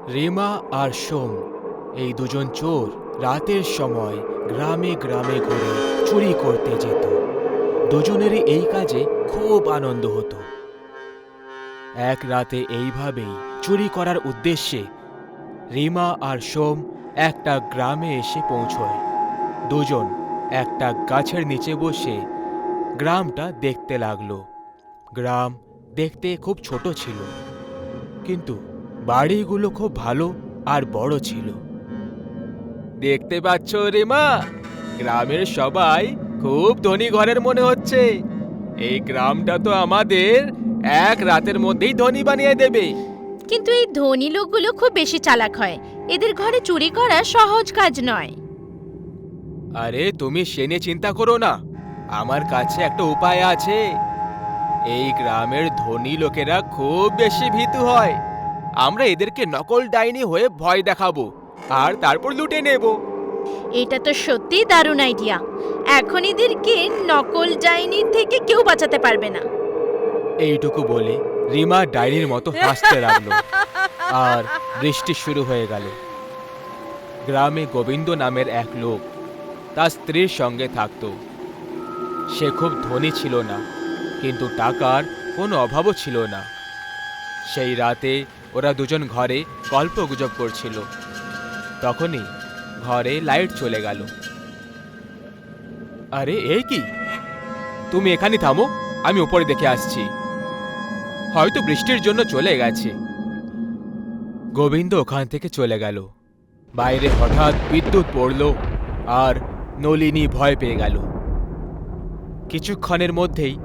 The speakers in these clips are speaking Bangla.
রিমা আর সোম এই দুজন চোর রাতের সময় গ্রামে গ্রামে ঘুরে চুরি করতে যেত। দুজনেরই এই কাজে খুব আনন্দ হতো। এক রাতে এইভাবেই চুরি করার উদ্দেশ্যে রিমা আর সোম একটা গ্রামে এসে পৌঁছয়। দুজন একটা গাছের নিচে বসে গ্রামটা দেখতে লাগলো। গ্রাম দেখতে খুব ছোট ছিল, কিন্তু বাড়িগুলো খুব ভালো আর বড় ছিল। দেখতে পাচ্ছ রিমা, গ্রামের সবাই খুব ধনী ঘরের মনে হচ্ছে। এই গ্রামটা তো আমাদের এক রাতের মধ্যেই ধনী বানিয়ে দেবে। কিন্তু এই ধনী লোকগুলো খুব বেশি চালাক হয়। এদের ঘরে চুরি করা সহজ কাজ নয়। আরে তুমি সে নিয়ে চিন্তা করো না, আমার কাছে একটা উপায় আছে। এই গ্রামের ধনী লোকেরা খুব বেশি ভীতু হয়। আমরা এদেরকে নকল ডাইনি হয়ে ভয় দেখাবো আর তারপর লুটে নেব। এটা তো সত্যি দারুণ আইডিয়া। এখন এদেরকে নকল ডাইনির থেকে কেউ বাঁচাতে পারবে না। এইটুকু বলে রিমা ডাইনির মতো হাসতে লাগলো আর বৃষ্টি শুরু হয়ে গেল। গ্রামে গোবিন্দ নামের এক লোক তার স্ত্রীর সঙ্গে থাকত। সে খুব ধনী ছিল না, কিন্তু টাকার কোনো অভাবও ছিল না। সেই রাতে ওরা দুজন ঘরে গল্পগুজব করছিল। তখনই ঘরে লাইট চলে গেল। আরে এই কি, তুমি এখানে থামো, আমি উপরে দেখে আসছি। হয়তো বৃষ্টির জন্য চলে গেছে। গোবিন্দ ওখান থেকে চলে গেল। বাইরে হঠাৎ বিদ্যুৎ পড়ল আর নলিনী ভয় পেয়ে গেল। কিছুক্ষণের মধ্যেই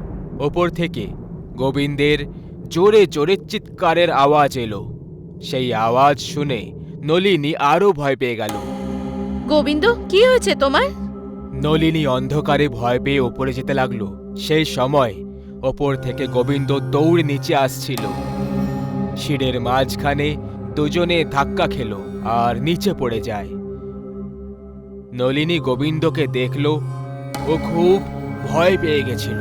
ওপর থেকে গোবিন্দের জোরে জোরে চিৎকারের আওয়াজ এলো। সেই আওয়াজ শুনে নলিনী আরো ভয় পেয়ে গেল। গোবিন্দ, কি হয়েছে তোমার? নলিনী অন্ধকারে ভয় পেয়ে ওপরে যেতে লাগলো। সেই সময় ওপর থেকে গোবিন্দ দৌড়ে নিচে আসছিল। সিঁড়ির মাঝখানে দুজনে ধাক্কা খেল আর নিচে পড়ে যায়। নলিনী গোবিন্দকে দেখল। ও খুব ভয় পেয়ে গেছিল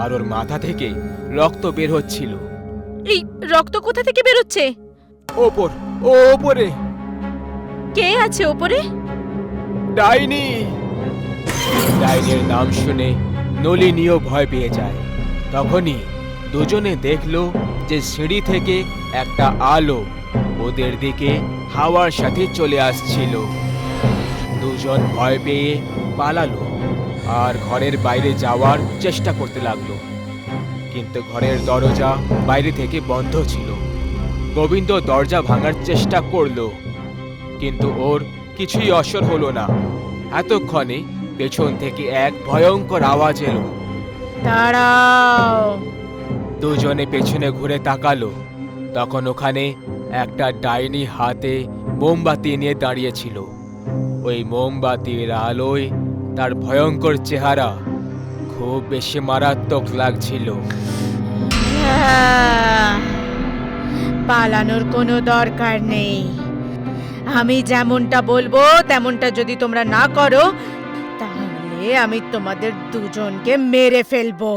আর ওর মাথা থেকে রক্ত বের হচ্ছিল। এই রক্ত কোথা থেকে বেরোচ্ছে? ওপরে কে আছে ওপরে? ডাইনি। ডাইনির নাম শুনে নলিনীও ভয় পেয়ে যায়। তখনই দুজনে দেখল যে সিঁড়ি থেকে একটা আলো ওদের দিকে হাওয়ার সাথে চলে আসছিল। দুজন ভয় পেয়ে পালালো আর ঘরের বাইরে যাওয়ার চেষ্টা করতে লাগলো, কিন্তু ঘরের দরজা বাইরে থেকে বন্ধ ছিল। গোবিন্দ দরজা ভাঙার চেষ্টা করলো, কিন্তু ওর কিছুই অসর হলো না। এতক্ষণে পেছন থেকে এক ভয়ঙ্কর আওয়াজ এলো। দাঁড়াও! দুজনে পেছনে ঘুরে তাকালো। তখন ওখানে একটা ডাইনি হাতে মোমবাতি নিয়ে দাঁড়িয়েছিল। ওই মোমবাতির আলোয় তার ভয়ঙ্কর চেহারা খুব বেশি মারাত্মক লাগছিল। পালানোর কোনো দরকার নেই। আমি যেমনটা বলবো তেমনটা যদি তোমরা না করো, তাহলে আমি তোমাদের দুজনকে মেরে ফেলবো।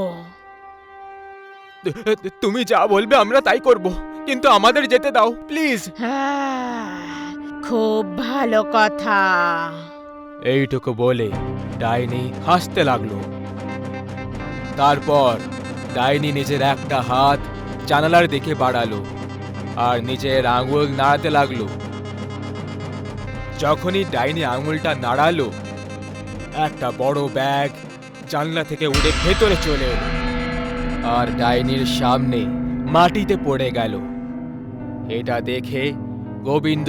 তুমি যা বলবে আমরা তাই করব, কিন্তু আমাদের যেতে দাও প্লিজ। খুব ভালো কথা। এইটুকু বলে ডাইনি হাসতে লাগলো। তারপর ডাইনি নিজের একটা হাত জানালার দিকে বাড়ালো আর নিজের আঙুল নাড়াতে লাগলো। যখনই ডাইনি আঙুলটা নাড়ালো, একটা বড় ব্যাগ জানলা থেকে উড়ে ভেতরে চলে এলো আর ডাইনির সামনে মাটিতে পড়ে গেল। এটা দেখে গোবিন্দ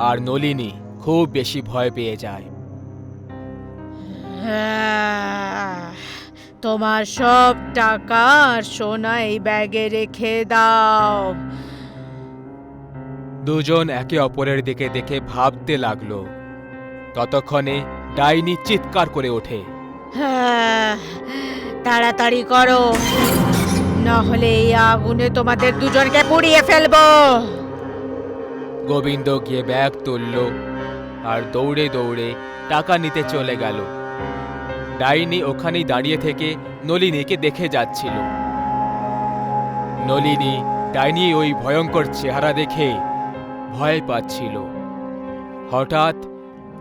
আর নলিনী খুব বেশি ভয় পেয়ে যায়। তোমার সব টাকা আর সোনা এই ব্যাগে রেখে দাও। দুজন একে অপরের দিকে দেখে ভাবতে লাগলো। ততক্ষণে ডাইনি চিৎকার করে ওঠে। তাড়াতাড়ি করো, নাহলে এই আগুনে তোমাদের দুজনকে পুড়িয়ে ফেলবো। গোবিন্দ গিয়ে ব্যাগ তুলল আর দৌড়ে দৌড়ে টাকা নিতে চলে গেল। ডাইনি ওখানেই দাঁড়িয়ে থেকে নলিনীকে দেখে যাচ্ছিল। নলিনী ডাইনি ওই ভয়ঙ্কর চেহারা দেখে ভয় পাচ্ছিল। হঠাৎ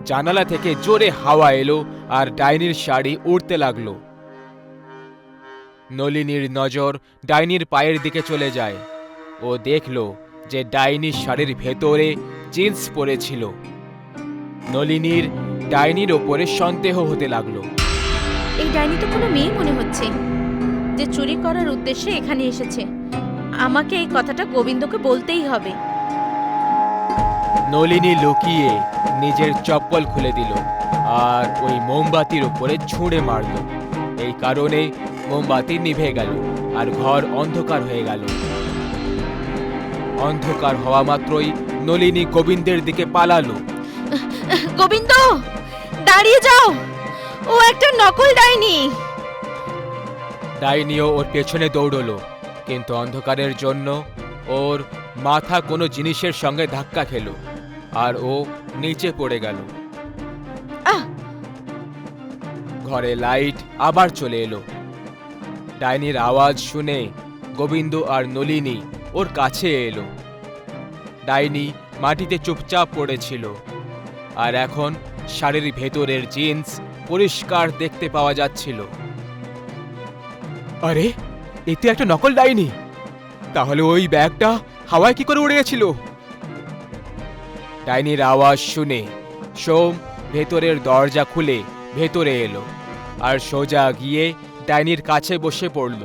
জানালা থেকে জোরে হাওয়া এলো আর ডাইনির শাড়ি উড়তে লাগলো। নলিনীর নজর ডাইনির পায়ের দিকে চলে যায়। ও দেখল যে ডাইনির শাড়ির ভেতরে জিন্স পরেছিল। নলিনীর ডাইনির ওপরে সন্দেহ হতে লাগলো। এই ডাইনি তো কোনো মেয়ে মনে হচ্ছে, যে চুরি করার উদ্দেশ্যে এখানে এসেছে। আমাকে এই কথাটা গোবিন্দকে বলতেই হবে। নলিনী লুকিয়ে নিজের চপ্পল খুলে দিল আর ওই মোমবাতির উপরে ছুঁড়ে মারল। এই কারণে মোমবাতি নিভে গেল আর ঘর অন্ধকার হয়ে গেল। অন্ধকার হওয়া মাত্রই নলিনী গোবিন্দের দিকে পালালো। গোবিন্দ, দাঁড়িয়ে যাও, ও একটা নকল ডাইনি। ডাইনিও ওর পেছনে দৌড়লো, কিন্তু অন্ধকারের জন্য ওর মাথা কোনো জিনিসের সঙ্গে ধাক্কা খেলো আর ও নিচে পড়ে গেল। আহ! ঘরে লাইট আবার চলে এলো। ডাইনির আওয়াজ শুনে গোবিন্দ আর নলিনী ওর কাছে এলো। ডাইনি মাটিতে চুপচাপ পড়েছিল আর এখন শাড়ির ভেতরের জিন্স পরিষ্কার দেখতে পাওয়া যাচ্ছিল। আরে, এতে একটা নকল ডাইনি। তাহলে ওই ব্যাগটা হাওয়ায় কি করে উড়ে গেছিল? ডাইনির আওয়াজ শুনে সোম ভেতরের দরজা খুলে ভেতরে এলো আর সোজা গিয়ে ডাইনির কাছে বসে পড়ল।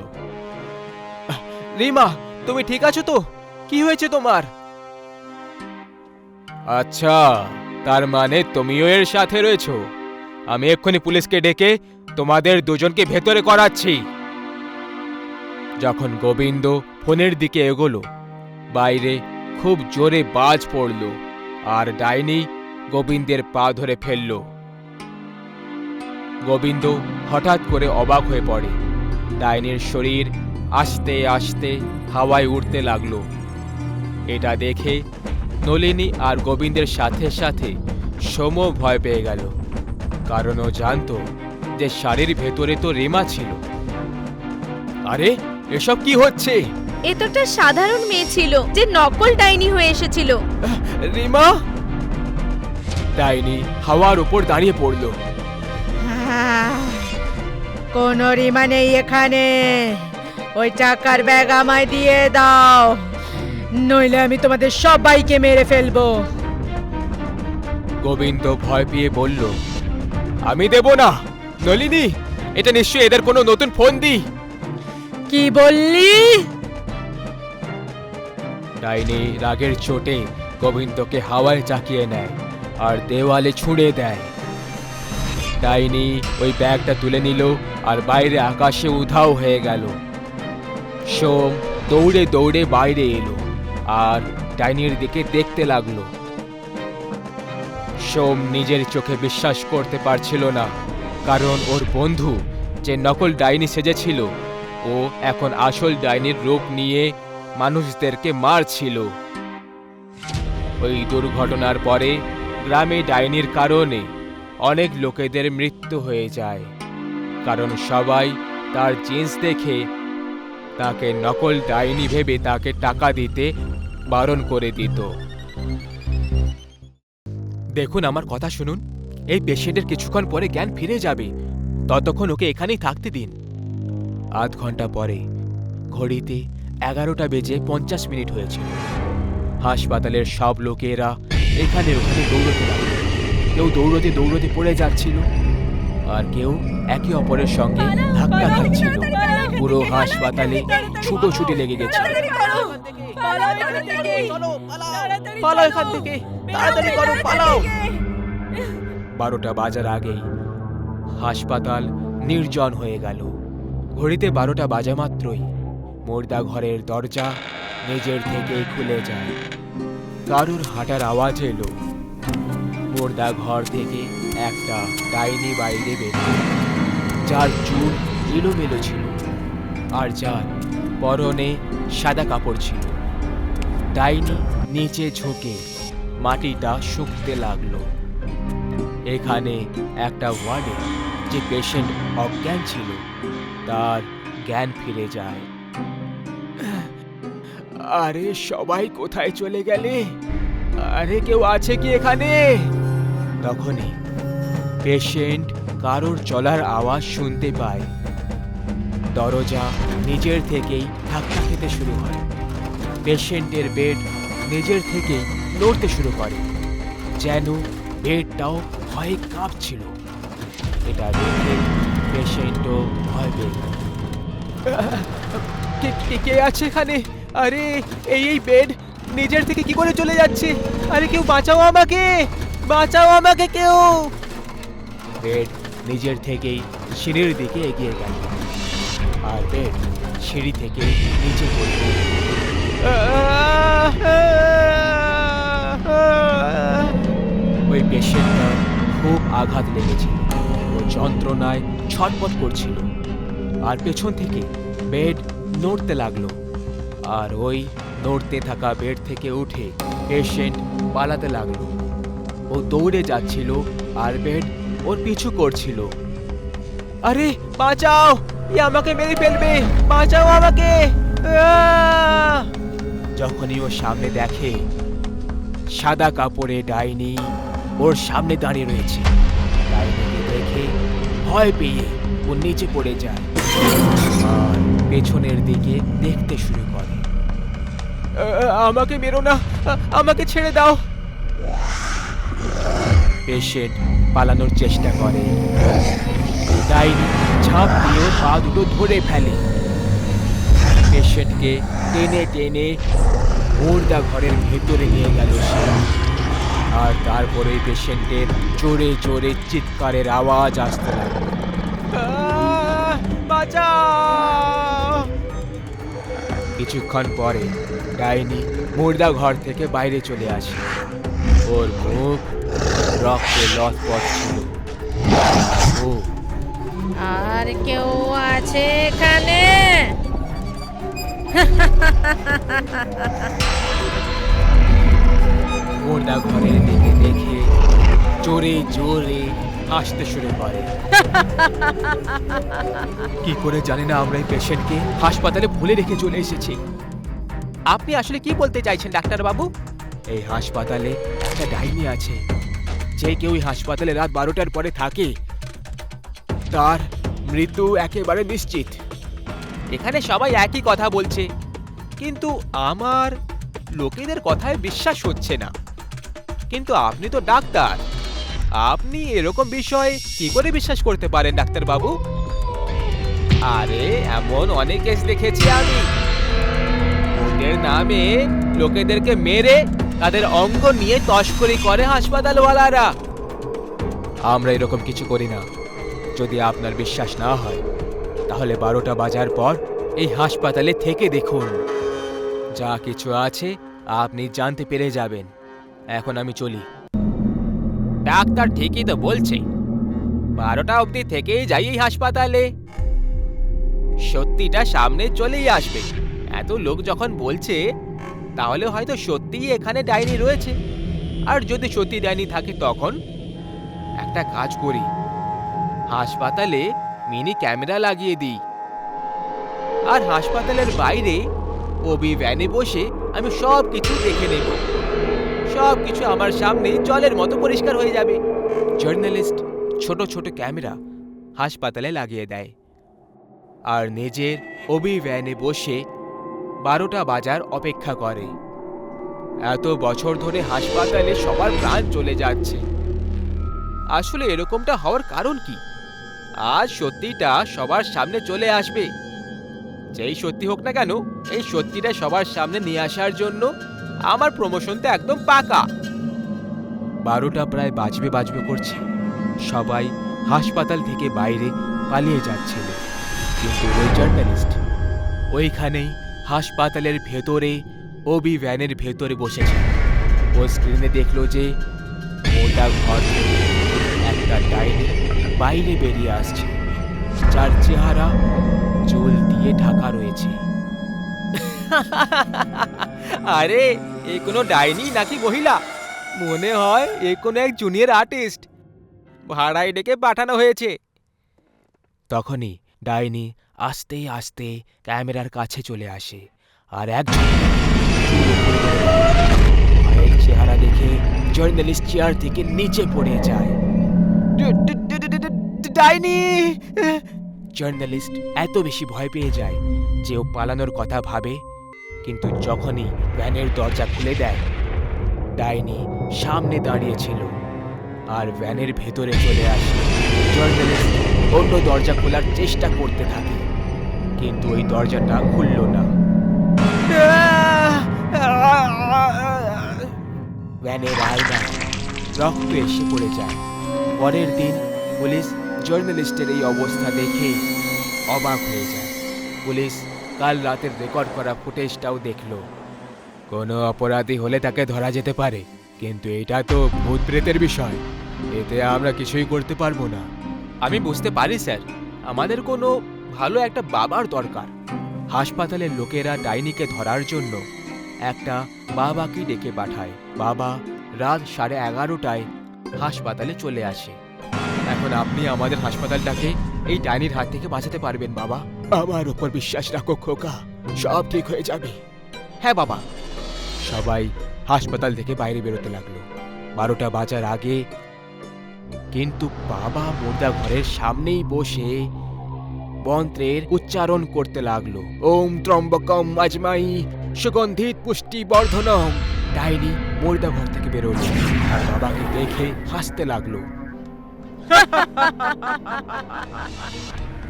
রিমা, তুমি ঠিক আছো তো? কি হয়েছে তোমার? আচ্ছা, তার মানে তুমিও এর সাথে রয়েছো। আমি এক্ষুনি পুলিশকে ডেকে তোমাদের দুজনকে ভেতরে করাচ্ছি। যখন গোবিন্দ ফোনের দিকে এগোলো, বাইরে খুব জোরে বাজ পড়ল আর ডাইনি গোবিন্দের পা ধরে ফেলল। গোবিন্দ হঠাৎ করে অবাক হয়ে পড়ে। ডাইনির শরীর আস্তে আস্তে হাওয়ায় উঠতে লাগলো। এটা দেখে নলিনী আর গোবিন্দের সাথে সাথে সোমও ভয় পেয়ে গেল, কারণ ও জানতো যে শাড়ির ভেতরে তো রিমা ছিল। আরে, এসব কি হচ্ছে? এ তো একটা সাধারণ মেয়ে ছিল যে নকল ডাইনি হয়ে এসেছিল। রিমা! ডাইনি হাওয়ার উপর দাঁড়িয়ে পড়ল। কোনো রিমা নেই এখানে। ওই টাকার ব্যাগ আমায় দিয়ে দাও, নইলে আমি তোমাদের সবাইকে মেরে ফেলবো। গোবিন্দ ভয় পেয়ে বলল, আমি দেব না। নলিনী, এটা নিশ্চয়ই এদের কোনো নতুন ফন্দি। কি বললি? ডাইনি রাগের চোটে গোবিন্দকে হাওয়ায় চাকিয়ে নেয় আর দেওয়ালে ছুঁড়ে দেয়। ডাইনি ওই ব্যাগটা তুলে নিল আর বাইরে আকাশে উধাও হয়ে গেল। সোম দৌড়ে দৌড়ে বাইরে এলো আর ডাইনির দিকে দেখতে লাগলো। সোম নিজের চোখে বিশ্বাস করতে পারছিল না, কারণ ওর বন্ধু যে নকল ডাইনি সেজেছিল, ও এখন আসল ডাইনির রূপ নিয়ে মানুষদেরকে মারছিল। ওই দুর্ঘটনার পরে গ্রামে ডাইনির কারণে অনেক লোকেদের মৃত্যু হয়ে যায়, কারণ সবাই তার জিন্স দেখে তাকে নকল ডাইনি ভেবে তাকে টাকা দিতে বারণ করে দিত। দেখুন, আমার কথা শুনুন। এই পেশেন্টের কিছুক্ষণ পরে জ্ঞান ফিরে যাবে, ততক্ষণ ওকে এখানেই থাকতে দিন। আধ ঘন্টা পরে ঘড়িতে 11:50 হয়েছিল। হাসপাতালের সব লোকেরা এখানে ওখানে দৌড়তে লাগলো। কেউ দৌড়তে দৌড়তে পড়ে যাচ্ছিল আর কেউ একে অপরের সঙ্গে ধাক্কা খাচ্ছিল। পুরো হাসপাতালে ছুটোছুটি লেগে গেছে। পালাও এখান থেকে, তাড়াতাড়ি করো, পালাও। 12টা বাজার আগেই হাসপাতাল নির্জন হয়ে গেল। ঘড়িতে 12টা বাজা মাত্রই মুর্দা ঘরের দরজা নিজের থেকেই খুলে যায়। কারুর হাঁটার আওয়াজ এলো। মুর্দা ঘর থেকে একটা ডাইনি বাইরে বেরোল, যার চুল এলোমেলো ছিল আর যার পরনে সাদা কাপড় ছিল। ডাইনি নিচে ঝুঁকে মাটিটা শুকতে লাগলো। এখানে একটা ওয়ার্ডে যে পেশেন্ট অজ্ঞান ছিল, তার জ্ঞান ফিরে যায়। আরে, সবাই কোথায় চলে গেলে? আরে কেউ আছে কি এখানে? তখনই পেশেন্ট কারোর চলার আওয়াজ শুনতে পায়। দরজা নিজের থেকেই ধাক্কা খেতে শুরু হয়। পেশেন্টের বেড নিজের থেকেই নড়তে শুরু করে, যেন বেডটাও ভয়ে কাঁপছিল। এটা দেখে পেশেন্টও ভয় পেয়ে গেল। কে আছে এখানে? আরে এই বেড নিজের থেকে কি করে চলে যাচ্ছে? আরে কেউ বাঁচাও আমাকে, বাঁচাও আমাকে কেউ! বেড নিজের থেকেই সিঁড়ির দিকে এগিয়ে গেল, আর বেড সিঁড়ি থেকে নিচে পড়ল। ওই পেশেন্টটার খুব আঘাত লেগেছিল, ও যন্ত্রণায় ছটফট করছিল, আর পেছন থেকে বেড নড়তে লাগলো। আর ওই নড়তে থাকা বেড থেকে উঠে পেশেন্ট পালাতে লাগলো। ও দৌড়ে যাচ্ছিল আর বেড ওর পিছু করছিল। আরে বাঁচাও, আমাকে মেরে ফেলবে, বাঁচাও আমাকে! যখনই ও সামনে দেখে সাদা কাপড়ে ডাইনি ওর সামনে দাঁড়িয়ে রয়েছে, ডাইনিকে দেখে ভয় পেয়ে ও নিচে পড়ে যায় আর পেছনের দিকে দেখতে শুরু করে। আমাকে মেরো না, আমাকে ছেড়ে দাও! পেশেন্ট পালানোর চেষ্টা করে। ডাইনি ঝাঁপ দিয়ে পা দুটো ধরে ফেলে। পেশেন্টকে টেনে টেনে মুর্দা ঘরের ভেতরে নিয়ে গেল সে। আর তারপরে পেশেন্টের জোরে জোরে চিৎকারের আওয়াজ আসতে লাগলো। বাঁচাও! কিছুক্ষণ পরে ডাইনি মুর্দা ঘর থেকে বাইরে চলে আসে। ওর মুখ রক্তে লথপথ ছিল। ও আর কেউ আছে এখানে? মুর্দা ঘরের দিকে দেখে জোরে জোরে হাসতে শুরু করে। কি করে জানি না আমরা এই পেশেন্টকে হাসপাতালে ভুলে রেখে চলে এসেছি। আপনি আসলে কি বলতে চাইছেন ডাক্তার বাবু? এই হাসপাতালে একটা ডাইনি আছে। যে কেউ এই হাসপাতালে রাত 12টার পরে থাকে তার মৃত্যু একেবারে নিশ্চিত। এখানে সবাই একই কথা বলছে, কিন্তু আমার লোকেদের কথায় বিশ্বাস হচ্ছে না। কিন্তু আপনি তো ডাক্তার, আপনি এরকম বিষয়ে কি করে বিশ্বাস করতে পারেন ডাক্তার বাবু? আরে এমন অনেক কেস দেখেছি আমি। ভোটের নামে লোকেদেরকে মেরে তাদের অঙ্গ নিয়ে তস্করি করে হাসপাতালওয়ালারা। আমরা এরকম কিছু করি না। যদি আপনার বিশ্বাস না হয় তাহলে 12টা বাজার পর এই হাসপাতালে থেকে দেখুন। যা কিছু আছে আপনি জানতে পেরে যাবেন। এখন আমি চলি। ডাক্তার ঠিকই তো বলছে, 12টা অবধি থেকেই যাই এই হাসপাতালে। সত্যিটা সামনে চলেই আসবে। এত লোক যখন বলছে তাহলে হয়তো সত্যিই এখানে ডাইনি রয়েছে। আর যদি সত্যি ডাইনি থাকে তখন একটা কাজ করি, হাসপাতালে মিনি ক্যামেরা লাগিয়ে দিই। আর হাসপাতালের বাইরে ওবি ভ্যানে বসে আমি সব কিছু দেখে নেব। সব কিছু আমার সামনে জলের মতো পরিষ্কার হয়ে যাবে। জার্নালিস্ট ছোট ছোট ক্যামেরা হাসপাতালে লাগিয়ে দেয় আর নিজের ওবি ভ্যানে বসে 12টা বাজার অপেক্ষা করে। এত বছর ধরে হাসপাতালে সবার প্রাণ চলে যাচ্ছে। আসলে এরকমটা হওয়ার কারণ কি? আজ সত্যিটা সবার সামনে চলে আসবে। যেই সত্যি হোক না কেন, এই সত্যিটা সবার সামনে নিয়ে আসার জন্য আমার প্রমোশন তো একদম পাকা। 12টা প্রায় বাজবে করছে। সবাই হাসপাতাল থেকে বাইরে পালিয়ে যাচ্ছিল, কিন্তু ওই জার্নালিস্ট ওইখানেই হাসপাতালের ভেতরে ওবি ভ্যানের ভেতরে বসেছে। ও স্ক্রিনে দেখলো যে ওটা ঘর থেকে একটা ডাইনি বাইরে বেরিয়ে আসছে, যার চেহারা চুল দিয়ে ঢাকা রয়েছে। আরে এ কোনো ডাইনি নাকি মহিলা? মনে হয় এ কোনো এক জুনিয়র আর্টিস্ট, ভাড়ায় ডেকে পাঠানো হয়েছে। তখনই ডাইনি আস্তে আস্তে ক্যামেরার কাছে চলে আসে আর একজন চেহারা দেখে জার্নালিস্ট চেয়ার থেকে নিচে পড়ে যায়। ডাইনি! জার্নালিস্ট এত বেশি ভয় পেয়ে যায় যে ও পালানোর কথা ভাবে, কিন্তু যখনই ভ্যানের দরজা খুলে দেয়, ডাইনি সামনে দাঁড়িয়েছিল আর ভ্যানের ভেতরে চলে আসে। জার্নালিস্ট অন্য দরজা খোলার চেষ্টা করতে থাকে, কিন্তু ওই দরজাটা খুলল না। ভ্যানের আয়নায় রক্ত এসে পড়ে যায়। পরের দিন পুলিশ জার্নালিস্টের এই অবস্থা দেখে অবাক হয়ে যায়। পুলিশ কাল রাতের রেকর্ড করা ফুটেজটাও দেখল। কোনো অপরাধী হলে তাকে ধরা যেতে পারে, কিন্তু এটা তো ভূত প্রেতের বিষয়, এতে আমরা কিছুই করতে পারবো না। আমি বুঝতে পারি স্যার, আমাদের কোনো ভালো একটা বাবার দরকার। হাসপাতালের লোকেরা ডাইনিকে ধরার জন্য একটা বাবাকে ডেকে পাঠায়। বাবা রাত 11:30টায় হাসপাতালে চলে আসে। এখন আপনি আমাদের হাসপাতালটাকে এই ডাইনির হাত থেকে বাঁচাতে পারবেন বাবা। আমার উপর বিশ্বাস রাখো খোকা, সব ঠিক হয়ে যাবে। হ্যাঁ বাবা। সবাই হাসপাতাল থেকে বাইরে বেরোতে লাগলো 12টা বাজার আগে। কিন্তু বাবা মুর্দা ঘরের সামনেই বসে মন্ত্রের উচ্চারণ করতে লাগলো। ওম ত্রম্বকম আজমাই সুগন্ধিত পুষ্টি বর্ধনম। ডাইনি মুর্দা ঘর থেকে বেরোলো আর বাবাকে দেখে হাসতে লাগলো।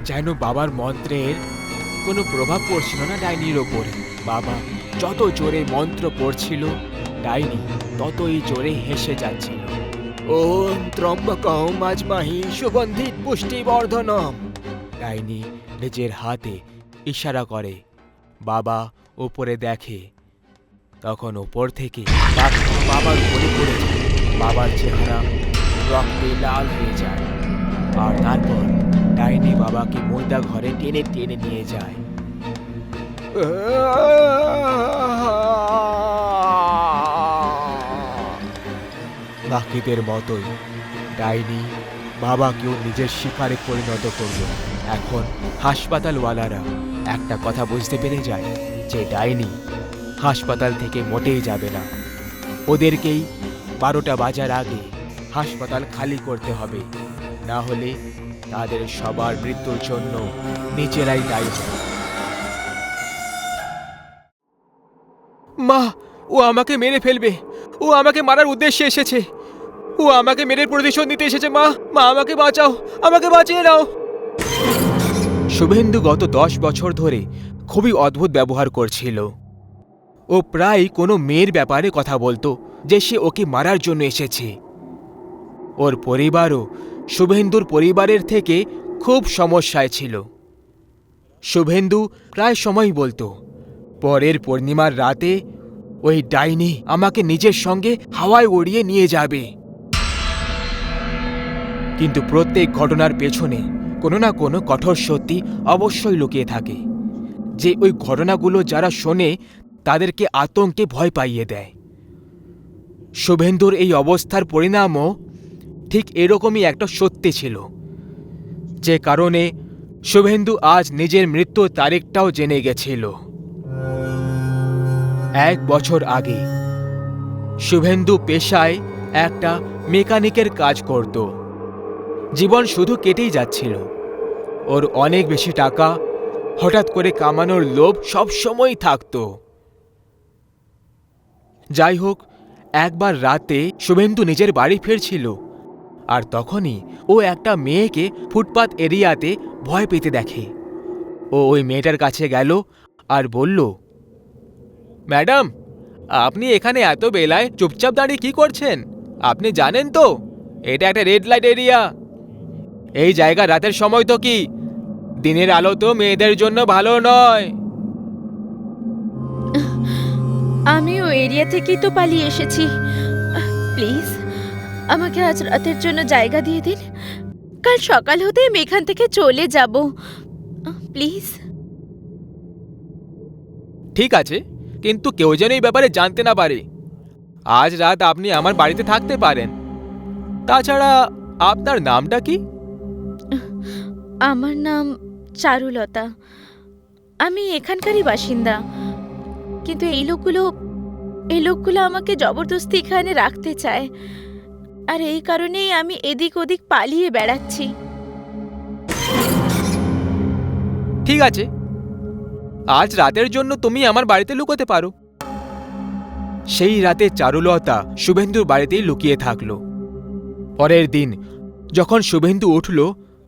যেন বাবার মন্ত্রের কোনো প্রভাব পড়ছিল না ডাইনির ওপরে। বাবা যত জোরে মন্ত্র পড়ছিল, ডাইনি ততই জোরে হেসে যাচ্ছিল। ওম ত্রম্বকম আজমাহি সুগন্ধিত পুষ্টি বর্ধনম। ডাইনি নিজের হাতে ইশারা করে। বাবা উপরে দেখে, তখন ওপর থেকে বাবার উপরে পড়ে যায়। বাবার চেহারা রক্তে লাল হয়ে যায় আর তারপর ডাইনি বাবাকে মুর্দা ঘরে টেনে টেনে নিয়ে যায়। বাকিদের মতোই ডাইনি বাবাকেও নিজের শিকারে পরিণত করল। এখন হাসপাতালওয়ালারা একটা কথা বুঝতে পেরে যায় যে ডাইনি হাসপাতাল থেকে মোটেই যাবে না। ওদেরকেই 12টা বাজার আগে হাসপাতাল খালি করতে হবে, না হলে তাদের সবার মৃত্যুর জন্য নিজেরাই দায়ী হবে। মা, ও আমাকে মেরে ফেলবে। ও আমাকে মারার উদ্দেশ্যে এসেছে। ও আমাকে মেরে প্রতিশোধ নিতে এসেছে। মা, মা আমাকে বাঁচাও, আমাকে বাঁচিয়ে নাও। শুভেন্দু গত 10 বছর ধরে খুবই অদ্ভুত ব্যবহার করছিল। ও প্রায় কোনো মেয়ের ব্যাপারে কথা বলতো যে সে ওকে মারার জন্য এসেছে। ওর পরিবারও শুভেন্দুর পরিবারের থেকে খুব সমস্যায় ছিল। শুভেন্দু প্রায় সময় বলতো, পরের পূর্ণিমার রাতে ওই ডাইনি আমাকে নিজের সঙ্গে হাওয়ায় উড়িয়ে নিয়ে যাবে। কিন্তু প্রত্যেক ঘটনার পেছনে কোনো না কোনো কঠোর সত্যি অবশ্যই লুকিয়ে থাকে, যে ওই ঘটনাগুলো যারা শোনে তাদেরকে আতঙ্কে ভয় পাইয়ে দেয়। শুভেন্দুর এই অবস্থার পরিণামও ঠিক এরকমই একটা সত্যি ছিল, যে কারণে শুভেন্দু আজ নিজের মৃত্যুর তারিখটাও জেনে গেছিল। 1 বছর আগে শুভেন্দু পেশায় একটা মেকানিকের কাজ করত। জীবন শুধু কেটেই যাচ্ছিল। ওর অনেক বেশি টাকা হঠাৎ করে কামানোর লোভ সবসময় থাকত। যাই হোক, একবার রাতে শুভেন্দু নিজের বাড়ি ফিরছিল আর তখনই ও একটা মেয়েকে ফুটপাত এরিয়াতে ভয় পেতে দেখে। ও ওই মেয়েটার কাছে গেল আর বলল, ম্যাডাম, আপনি এখানে এত বেলায় চুপচাপ দাঁড়িয়ে কি করছেন? আপনি জানেন তো এটা একটা রেড লাইট এরিয়া। এই জায়গা রাতের সময় তো কি, দিনের আলো তো মেয়েদের জন্য ভালো নয়। আমি ওই এরিয়া থেকেই তো পালিয়ে এসেছি। প্লিজ আমাকে আজ রাতের জন্য জায়গা দিয়ে দিন। কাল সকাল হতে আমি এখান থেকে চলে যাব, প্লিজ। ঠিক আছে, কিন্তু কেউ যেন এই ব্যাপারে জানতে না পারে। আজ রাত আপনি আমার বাড়িতে থাকতে পারেন। তাছাড়া আপনার নামটা কি? আমার নাম চারুলতা। আমি এখানকারই বাসিন্দা। কিন্তু এই লোকগুলো এই লোকগুলো আমাকে জবরদস্তি এখানে রাখতে চায়, আর এই কারণেই আমি এদিক ওদিক পালিয়ে বেড়াচ্ছি। ঠিক আছে, আজ রাতের জন্য তুমি আমার বাড়িতে লুকোতে পারো। সেই রাতে চারুলতা শুভেন্দুর বাড়িতেই লুকিয়ে থাকলো। পরের দিন যখন শুভেন্দু উঠল,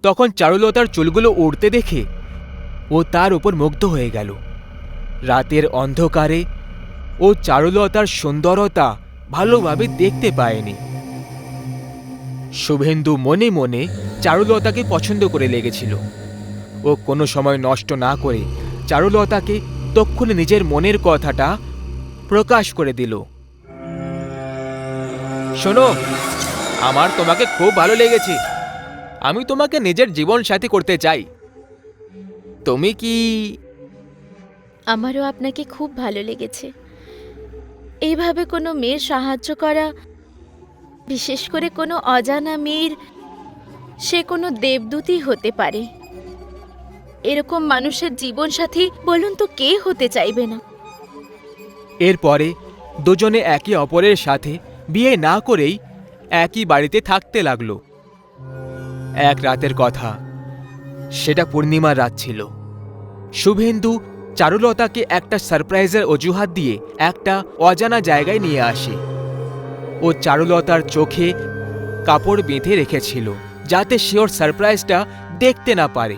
তখন চারুলতার চুলগুলো উড়তে দেখে ও তার উপর মুগ্ধ হয়ে গেল। রাতের অন্ধকারে ও চারুলতার সুন্দরতা ভালোভাবে দেখতে পায়নি। শুভেন্দু মনে মনে চারুলতাকে পছন্দ করে লেগেছিল। ও কোনো সময় নষ্ট না করে চারুলতাকে তক্ষুনি নিজের মনের কথাটা প্রকাশ করে দিল। শোনো, আমার তোমাকে খুব ভালো লেগেছে। আমি তোমাকে নিজের জীবন সাথী করতে চাই। তুমি কি? আমারও আপনাকে খুব ভালো লেগেছে। এইভাবে কোনো মেয়ের সাহায্য করা, বিশেষ করে কোনো অজানা মেয়ের, সে কোনো দেবদূতই হতে পারে। এরকম মানুষের জীবন সাথী বলুন তো কে হতে চাইবে না? এরপরে দুজনে একে অপরের সাথে বিয়ে না করেই একই বাড়িতে থাকতে লাগলো। এক রাতের কথা, সেটা পূর্ণিমার রাত ছিল। শুভেন্দু চারুলতাকে একটা সারপ্রাইজের অজুহাত দিয়ে একটা অজানা জায়গায় নিয়ে আসে। ও চারুলতার চোখে কাপড় বেঁধে রেখেছিল, যাতে সে ওর সারপ্রাইজটা দেখতে না পারে।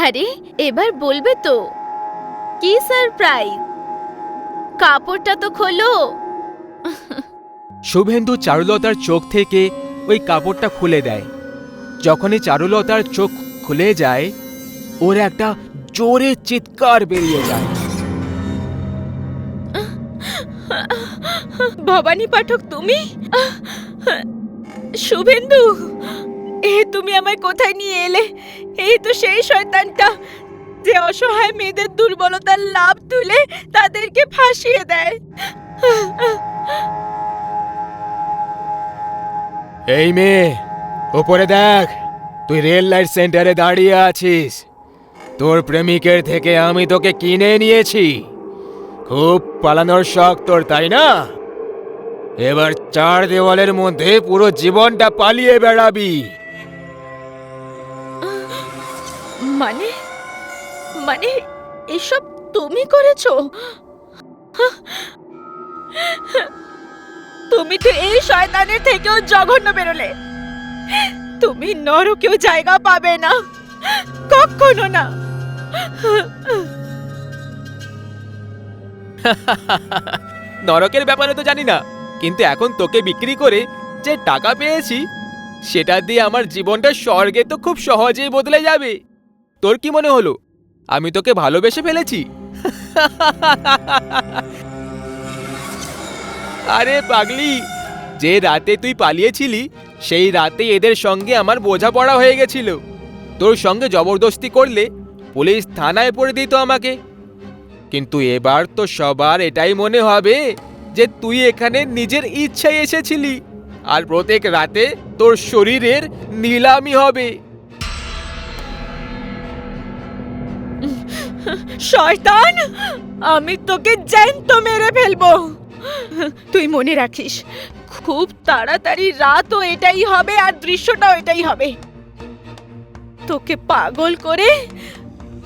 আরে এবার বলবে তো কি সারপ্রাইজ? কাপড়টা তো খোলো। শুভেন্দু চারুলতার চোখ থেকে ওই কাপড়টা খুলে দেয়। যখনই চারুলতার চোখ খুলে যায়, ওর একটা জোরে চিৎকার বেরিয়ে যায়। ভবানী পাঠক, তুমি? শুভেন্দু, তুমি আমায় কোথায় নিয়ে এলে? এই তো সেই শয়তানটা যে অসহায় মেয়েদের দুর্বলতার লাভ তুলে তাদেরকে ফাঁসিয়ে দেয়। এই মেয়ে, উপরে দেখ, তুই রেল লাইট সেন্টারে দাঁড়িয়ে আছিস। তোর প্রেমিকের থেকে আমি তোকে কিনে নিয়েছি। খুব পালানোর শখ তোর, তাই না? এবার চার দেওয়ালের মধ্যে পুরো জীবনটা পালিয়ে বেড়াবি। মানে মানে এসব তুমি করেছো? তুমি তো এই শয়তানের থেকেও জঘন্য বেরোলে। তুমি নরকেও জায়গা পাবে না, কখনো না। নরকের ব্যাপারে তো জানি না, কিন্তু এখন তোকে বিক্রি করে যে টাকা পেয়েছি, সেটা দিয়ে আমার জীবনটা স্বর্গে তো খুব সহজেই বদলে যাবে। তোর কি মনে হলো আমি তোকে ভালোবেসে ফেলেছি? আরে পাগলি, যে রাতে তুই পালিয়েছিলি সেই রাতে এদের সঙ্গে আমার বোঝাপড়া হয়ে গেছিল। তোর সঙ্গে জবরদস্তি করলে পুলিশ থানায় পড়ে দিত আমাকে। কিন্তু এবার তো সবার এটাই মনে হবে যে তুই এখানে নিজের ইচ্ছায় এসেছিলি, আর প্রত্যেক রাতে তোর শরীরের নিলামি হবে। শয়তান, আমি তোকে জ্যান্ত মেরে ফেলবো। তুই মনে রাখিস, খুব তাড়াতাড়ি রাতও এটাই হবে আর দৃশ্যটাও এটাই হবে। তোকে পাগল করে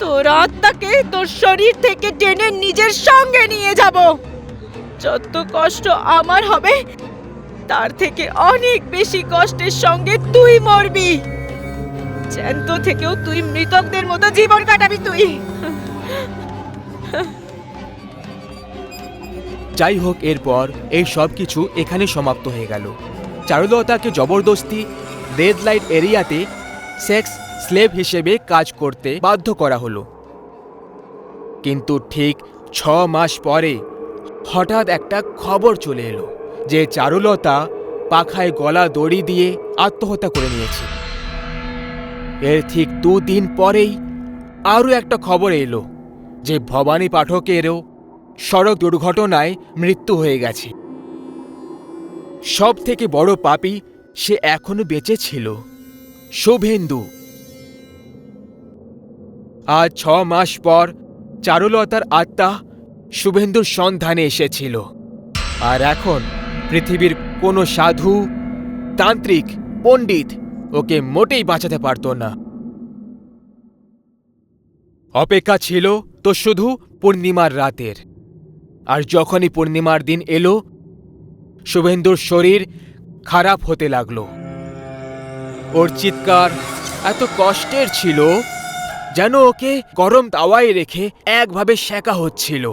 তোর আত্মাকে তোর শরীর থেকে টেনে নিজের সঙ্গে নিয়ে যাব। যত কষ্ট আমার হবে তার থেকে অনেক বেশি কষ্টের সঙ্গে তুই মরবি। জ্যান্ত থেকেও তুই মৃতকদের মতো জীবন কাটাবি তুই। যাই হোক, এরপর এই সব কিছু এখানে সমাপ্ত হয়ে গেল। চারুলতাকে জবরদস্তি রেড লাইট এরিয়াতে সেক্স স্লেভ হিসেবে কাজ করতে বাধ্য করা হলো। কিন্তু ঠিক 6 মাস পরে হঠাৎ একটা খবর চলে এলো যে চারুলতা পাখায় গলা দড়ি দিয়ে আত্মহত্যা করে নিয়েছে। এর ঠিক 2 দিন পরেই আরও একটা খবর এলো যে ভবানী পাঠকেরও সড়ক দুর্ঘটনায় মৃত্যু হয়ে গেছে। সব থেকে বড় পাপী সে এখনো বেঁচে ছিল, শুভেন্দু। আজ 6 মাস পর চারুলতার আত্মা শুভেন্দুর সন্ধানে এসেছিল। আর এখন পৃথিবীর কোনো সাধু, তান্ত্রিক, পণ্ডিত ওকে মোটেই বাঁচাতে পারত না। অপেক্ষা ছিল তো শুধু পূর্ণিমার রাতের। আর যখনই পূর্ণিমার দিন এলো, শুভেন্দুর শরীর খারাপ হতে লাগলো। ওর চিৎকার এত কষ্টের ছিল যেন ওকে গরম তাওয়ায় রেখে একভাবে সেঁকা হচ্ছিল।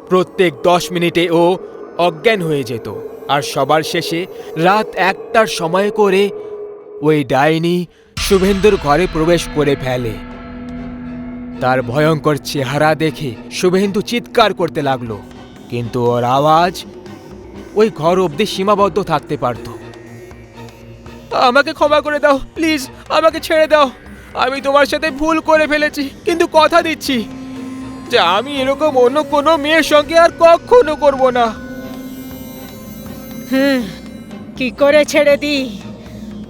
প্রত্যেক 10 মিনিটে ও অজ্ঞান হয়ে যেত। আর সবার শেষে রাত 1টার সময় করে ওই ডাইনি শুভেন্দুর ঘরে প্রবেশ করে ফেলে। তার ভয়ঙ্কর চেহারা দেখে শুভেন্দু চিৎকার করতে লাগলো, কিন্তু ওর আওয়াজ ওই ঘর অবধি সীমাবদ্ধ থাকতে পারত। আমাকে ক্ষমা করে দাও, প্লিজ আমাকে ছেড়ে দাও। আমি তোমার সাথে ভুল করে ফেলেছি, কিন্তু কথা দিচ্ছি যে আমি এরকম অন্য কোনো মেয়ের সঙ্গে আর কখনো করব না। কি করে ছেড়ে দি?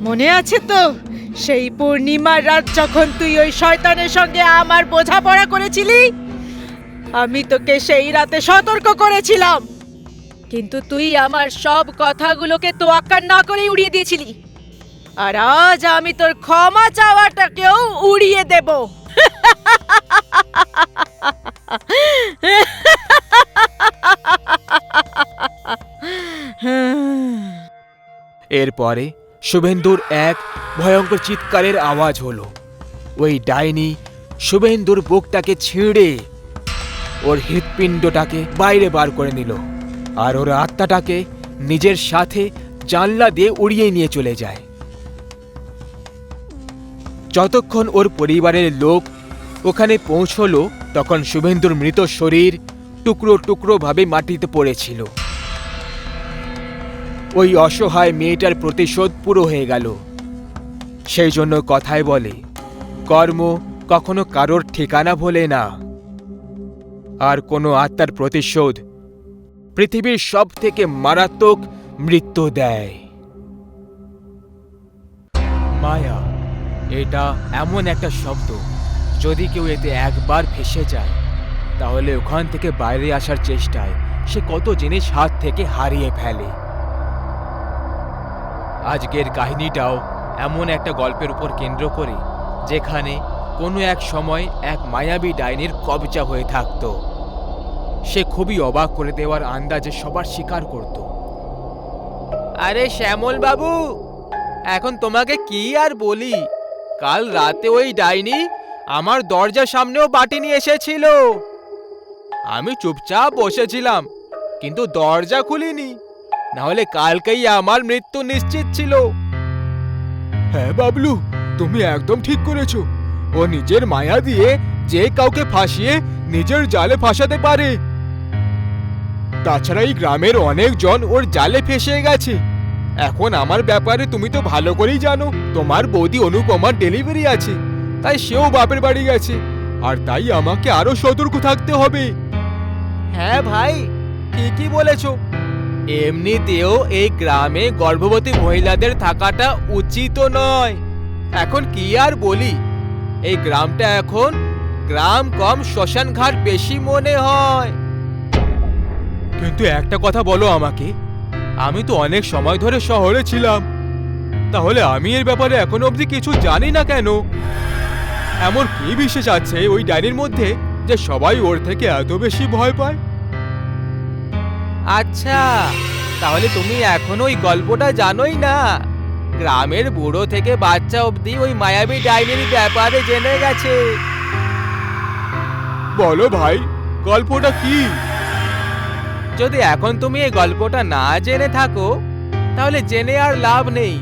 মনে আছে তো সেই পূর্ণিমার রাত যখন তুই ওই শয়তানের সঙ্গে আমার বোঝাপড়া করেছিলি? আমি তোকে সেই রাতে সতর্ক করেছিলাম, কিন্তু তুই আমার সব কথাগুলোকে তোয়াক্কা না করে উড়িয়ে দিয়েছিলি। আর আজ আমি তোর ক্ষমা চাওয়াটাকেও উড়িয়ে দেব। এরপরে শুভেন্দুর এক ভয়ঙ্কর চিৎকারের আওয়াজ হলো। ওই ডাইনি শুভেন্দুর বুকটাকে ছিঁড়ে ওর হৃৎপিণ্ডটাকে বাইরে বার করে নিল, আর ওর আত্মাটাকে নিজের সাথে জানলা দিয়ে উড়িয়ে নিয়ে চলে যায়। যতক্ষণ ওর পরিবারের লোক ওখানে পৌঁছলো, তখন শুভেন্দুর মৃত শরীর টুকরো টুকরো ভাবে মাটিতে পড়েছিল। ওই অসহায় মেয়েটার প্রতিশোধ পুরো হয়ে গেল। সেই জন্য কথায় বলে, কর্ম কখনো কারোর ঠিকানা ভোলে না। আর কোনো আত্মার প্রতিশোধ পৃথিবীর সব থেকে মারাত্মক মৃত্যু দেয়। মায়া এটা এমন একটা শব্দ, যদি কেউ এতে একবার ভেসে যায় তাহলে ওখান থেকে বাইরে আসার চেষ্টায় সে কত জিনিস হাত থেকে হারিয়ে ফেলে। আজকের কাহিনীটাও এমন একটা গল্পের উপর কেন্দ্র করে, যেখানে কোনো এক সময় এক মায়াবী ডাইনির কবজা হয়ে থাকত। সে খুবই অবাক করে দেওয়ার আন্দাজে সবার স্বীকার করত। আরে শ্যামল বাবু, এখন তোমাকে কি আর বলি, কাল রাতে ওই ডাইনি আমার দরজার সামনেও বাটি নিয়ে এসেছিল। আমি চুপচাপ বসেছিলাম, কিন্তু দরজা খুলিনি, নাহলে কালকেই আমার মৃত্যু নিশ্চিত ছিল। হ্যাঁ বাবলু, তুমি একদম ঠিক করেছো। ও নিজের মায়া দিয়ে যে কাউকে ফাঁসিয়ে নিজের জালে ফাঁসাতে পারে। তাছাড়া এই গ্রামের অনেকজন ওর জালে ফেসে গেছে। এখন আমার ব্যাপারে তুমি তো ভালো করেই জানো, তোমার বৌদি অনুপমার ডেলিভারি আছে, তাই সেও বাপের বাড়ি গেছে। আর তাই আমাকে আরো সতর্ক থাকতে হবে। হ্যাঁ ভাই, ঠিকই বলেছো। এমনিতেও এই গ্রামে গর্ভবতী মহিলাদের থাকাটা উচিত নয়। এখন কি আর বলি, এই গ্রামটা এখন গ্রাম কম শ্মশান ঘাট বেশি মনে হয়। কিন্তু একটা কথা বলো আমাকে, আমি তো অনেক সময় ধরে শহরে ছিলাম, তাহলে আমি এর ব্যাপারে এখনো অবধি কিছু জানি না কেন? এমন কি বিশেষ আছে ওই ডাইনির মধ্যে যে সবাই ওর থেকে এত বেশি ভয় পায়? আচ্ছা, তাহলে তুমি এখনো ওই গল্পটা জানোই না? গ্রামের বুড়ো থেকে বাচ্চা অবধি ওই মায়াবী ডাইনির ব্যাপারে জেনে গেছে। বলো ভাই, গল্পটা কি? যদি এখন তুমি এই গল্পটা না জেনে থাকো, তাহলে জেনে আর লাভ নেই।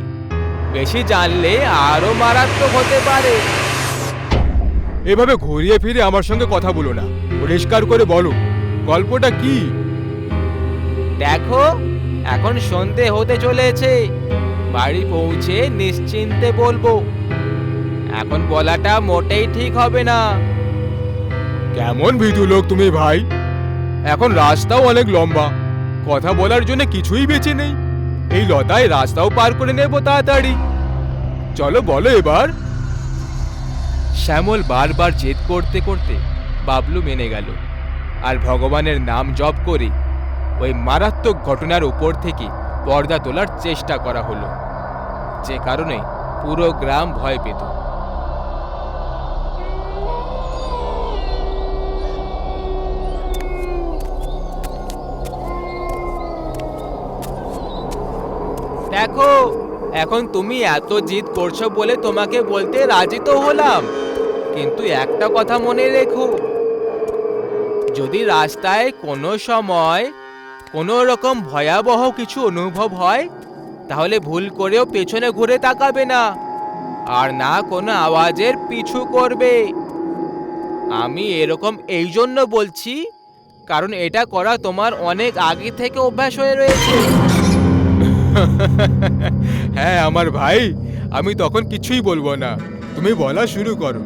বেশি জানলে আরো মারাত্মক হতে পারে। এভাবে ঘুরিয়ে ফিরে আমার সঙ্গে কথা বলো না, পরিষ্কার করে বলো গল্পটা কি। দেখো, এখন সন্ধে হতে চলেছে, বাড়ি পৌঁছে নিশ্চিন্তে বলবো। এখন বলাটা মোটেই ঠিক হবে না। কেমন ভীতু লোক তুমি ভাই! এখন রাস্তাও অনেক লম্বা, কথা বলার জন্য কিছুই বেঁচে নেই। এই লতায় রাস্তাও পার করে নেব তাড়াতাড়ি। চলো বলো এবার। শ্যামল বারবার জেদ করতে করতে বাবলু মেনে গেল আর ভগবানের নাম জপ করে ওই মারাত্মক ঘটনার উপর থেকে পর্দা তোলার চেষ্টা করা হলো, যে কারণে পুরো গ্রাম ভয় পেত। দেখো, এখন তুমি এত জিদ করছো বলে তোমাকে বলতে রাজি তো হলাম, কিন্তু একটা কথা মনে রেখো, যদি রাস্তায় কোনো সময় কোনো রকম ভয়াবহ কিছু অনুভব হয় তাহলে ভুল করেও পেছনে ঘুরে তাকাবে না, আর না কোনো আওয়াজের পিছু করবে। আমি এরকম এই জন্য বলছি কারণ এটা করা তোমার অনেক আগে থেকে অভ্যাস হয়ে রয়েছে। হ্যাঁ আমার ভাই, আমি তখন কিছুই বলবো না, তুমি বলা শুরু করো।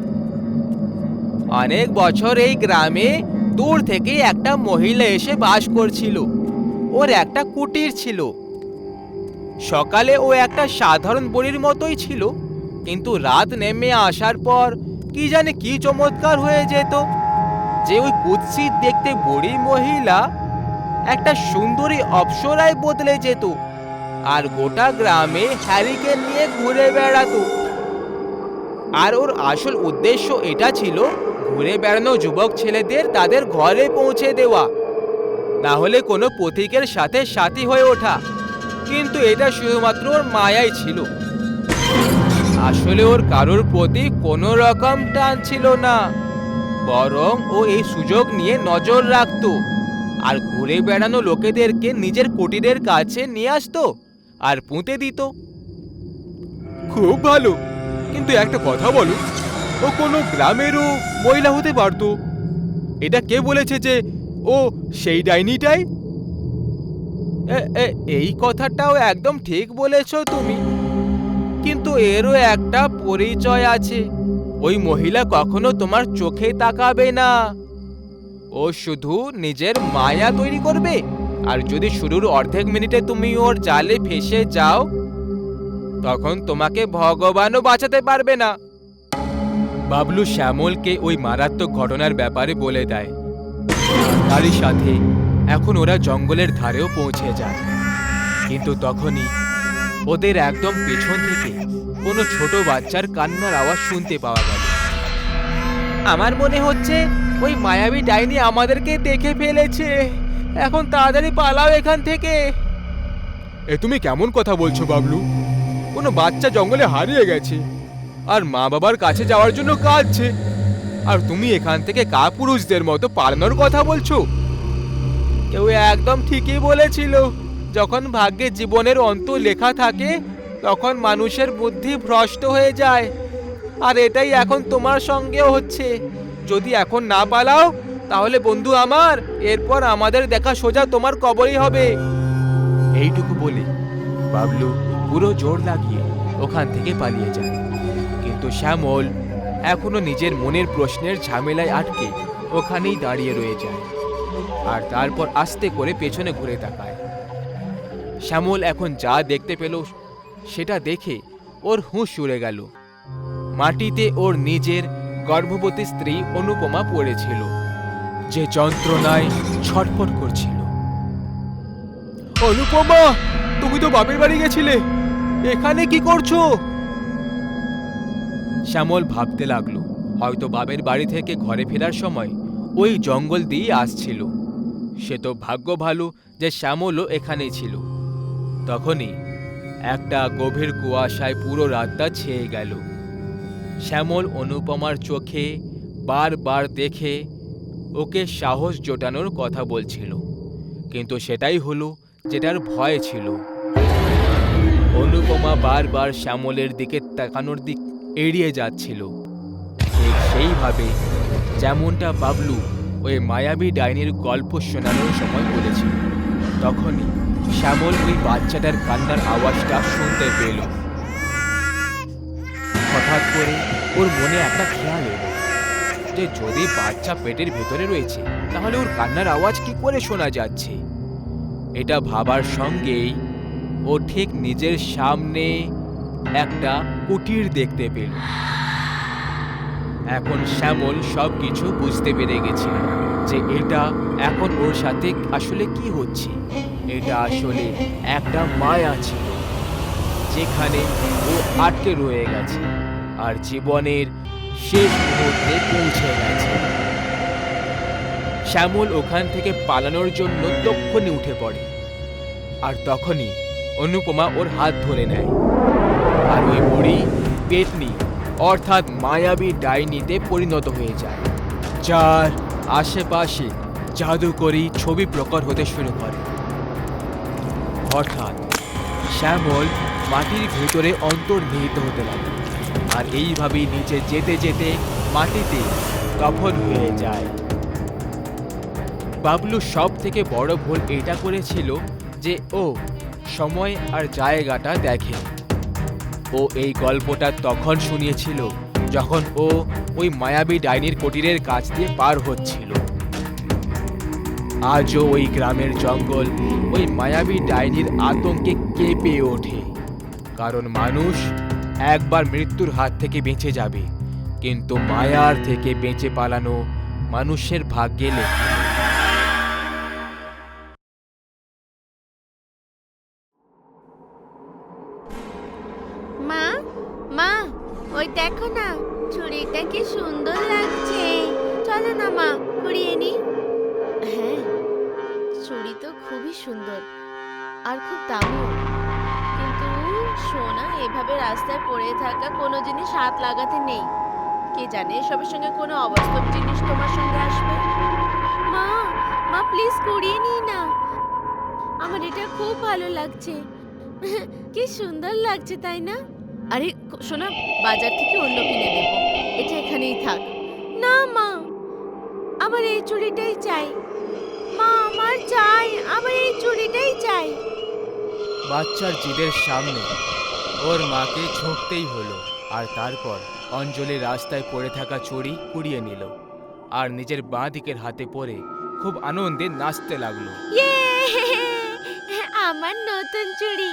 অনেক বছর এই গ্রামে দূর থেকে একটা মহিলা এসে বাস করছিল। ওর একটা কুটির ছিল। সকালে ও একটা সাধারণ বুড়ির মতোই ছিল, কিন্তু রাত নেমে আসার পর কি জানে কি চমৎকার হয়ে যেত যে ওই কুৎসিত দেখতে বুড়ি মহিলা একটা সুন্দরী অপ্সরায় বদলে যেত আর গোটা গ্রামে হ্যারিকেন নিয়ে ঘুরে বেড়াতো। আর ওর আসল উদ্দেশ্য এটা ছিল ঘুরে বেড়ানো যুবক ছেলেদের তাদের ঘরে পৌঁছে দেওয়া, না হলে কোনো পথিকের সাথে সাথী হয়ে ওঠা। কিন্তু এটা শুধুমাত্র ওর মায়াই ছিল, আসলে ওর কারোর প্রতি কোনো রকম টান ছিল না, বরং ও এই সুযোগ নিয়ে নজর রাখতো আর ঘুরে বেড়ানো লোকেদেরকে নিজের কুটিরের কাছে নিয়ে আসতো আর পুঁতে দিত। খুব ভালো, কিন্তু একটা কথা বলো, ও কোনো গ্রামেরও মহিলা হতে পারতো। এটা কে বলেছে যে ও সেই ডাইনিটাই? এই কথাটাও একদম ঠিক বলেছ তুমি, কিন্তু এরও একটা পরিচয় আছে। ওই মহিলা কখনো তোমার চোখে তাকাবে না, ও শুধু নিজের মায়া তৈরি করবে, আর যদি শুরুর অর্ধেক মিনিটে তুমি ওর জালে ফেসে যাও তখন তোমাকে ভগবানও বাঁচাতে পারবে না। বাবলু শ্যামলকে ওই মারাত্মক ঘটনার ব্যাপারে বলে দেয়। তারই সাথে এখন ওরা জঙ্গলের ধারেও পৌঁছে যায়, কিন্তু তখনই ওদের একদম পেছন থেকে কোনো ছোট বাচ্চার কান্নার আওয়াজ শুনতে পাওয়া গেল। আমার মনে হচ্ছে ওই মায়াবী ডাইনি আমাদেরকে দেখে ফেলেছে, এখন তাড়াতাড়ি পালাও এখান থেকে। এ তুমি কেমন কথা বলছো বাবলু? কোনো বাচ্চা জঙ্গলে হারিয়ে গেছে আর মা বাবার কাছে যাওয়ার জন্য কাঁদছে, আর তুমি এখান থেকে কাপুরুষদের মতো পালানোর কথা বলছো? কেউ একদম ঠিকই বলেছিল, যখন ভাগ্যে জীবনের অন্ত লেখা থাকে তখন মানুষের বুদ্ধি ভ্রষ্ট হয়ে যায়, আর এটাই এখন তোমার সঙ্গেও হচ্ছে। যদি এখন না পালাও তাহলে বন্ধু আমার, এরপর আমাদের দেখা সোজা তোমার কবরই হবে। এইটুকু বলে বাবলু পুরো জোর লাগিয়ে ওখান থেকে পালিয়ে যায়, কিন্তু শ্যামল এখনো নিজের মনের প্রশ্নের ঝামেলায় আটকে ওখানেই দাঁড়িয়ে রয়ে যায়, আর তারপর আস্তে করে পেছনে ঘুরে তাকায়। শ্যামল এখন যা দেখতে পেল সেটা দেখে ওর হুঁশ উড়ে গেল। মাটিতে ওর নিজের গর্ভবতী স্ত্রী অনুপমা পড়েছিল, যে যন্ত্রণায় ছটফট করছিল। অনুপমা, তুমি তো বাপের বাড়ি গেছিলে, এখানে কি করছো? শ্যামল ভাবতে লাগলো, হয়তো বাপের বাড়ি থেকে ঘরে ফেরার সময় ওই জঙ্গল দিয়ে আসছিল। সে তো ভাগ্য ভালো যে শ্যামলও এখানেই ছিল। তখনই একটা গভীর কুয়াশায় পুরো রাতটা ছেয়ে গেল। শ্যামল অনুপমার চোখে বারবার দেখে ওকে সাহস জোটানোর কথা বলছিল, কিন্তু সেটাই হলো যেটার ভয় ছিল। অনুপমা বারবার শ্যামলের দিকে তাকানোর দিক এড়িয়ে যাচ্ছিল, ঠিক সেইভাবে যেমনটা বাবলু ওই মায়াবী ডাইনির গল্প শোনানোর সময় বলেছিল। তখনই শ্যামল ওই বাচ্চাটার কান্নার আওয়াজটা শুনতে পেল। হঠাৎ করে ওর মনে একটা খেয়াল এলো যে যদি বাচ্চা পেটের ভেতরে রয়েছে তাহলে ওর কান্নার আওয়াজ কি করে শোনা যাচ্ছে। এটা ভাবার সঙ্গেই ও ঠিক নিজের সামনে একটা কুটির দেখতে পেল। এখন শ্যামল সবকিছু বুঝতে পেরে গেছিল যে এটা এখন ওর সাথে আসলে কি হচ্ছে। এটা আসলে একটা মায়া ছিল যেখানে ও আটকে রয়ে গেছে আর জীবনের শেষ মুহূর্তে পৌঁছে গেছে। শ্যামল ওখান থেকে পালানোর জন্য তক্ষুনি উঠে পড়ে, আর তখনই অনুপমা ওর হাত ধরে নেয় আর ওই বুড়ি পেতনি অর্থাৎ মায়াবী ডাইনিতে পরিণত হয়ে যায়, যার আশেপাশে জাদুকরী ছবি প্রকট হতে শুরু করে। অর্থাৎ শ্যামল মাটির ভেতরে অন্তর্নিহিত হতে লাগে আর এইভাবেই নিচে যেতে যেতে মাটিতে দফন হয়ে যায়। বাবলু সব থেকে বড় ভুল এটা করেছিল যে ও সময় আর জায়গাটা দেখে। ও এই গল্পটা তখন শুনিয়েছিল যখন ও ওই মায়াবী ডাইনির কুটিরের কাছ দিয়ে পার হচ্ছিল। আজও ওই গ্রামের জঙ্গল ওই মায়াবী ডাইনির আতঙ্কে কেঁপে ওঠে, কারণ মানুষ একবার মৃত্যুর হাত থেকে বেঁচে যাবে, কিন্তু মায়ার থেকে বেঁচে পালানো মানুষের ভাগ্যে লেখা। মা, মা, ওই দেখো না, ছুরিটা কি সুন্দর লাগছে। চলো না মা, কুড়িয়ে নি। হ্যাঁ, ছুরি তো খুবই সুন্দর আর খুব দামিও, কিন্তু সোনা এভাবে রাস্তায় পড়ে থাকা কোনো জিনিস হাত লাগাতে নেই। কে জানে এসবের সঙ্গে কোনো অবাস্তব জিনিস তোমার সঙ্গে আসবে। মা, মা প্লিজ কুড়িয়ে নি না, আমার এটা খুব ভালো লাগছে। কি সুন্দর লাগছে তাই না? আরে সোনা, বাজার থেকে অন্য কিনে দেবো, এটা এখানেই থাক। না মা, আমার এই চুড়িটাই চাই। মা, আমার চাই, আমার এই চুড়িটাই চাই। বাচ্চার জিদের সামনে ওর মাকে ঝুঁকতেই হলো, আর তারপর অঞ্জলি রাস্তায় পড়ে থাকা চুড়ি কুড়িয়ে নিল আর নিজের বাঁ দিকের হাতে পরে খুব আনন্দে নাচতে লাগলো। ইয়ে! আমার নতুন চুড়ি,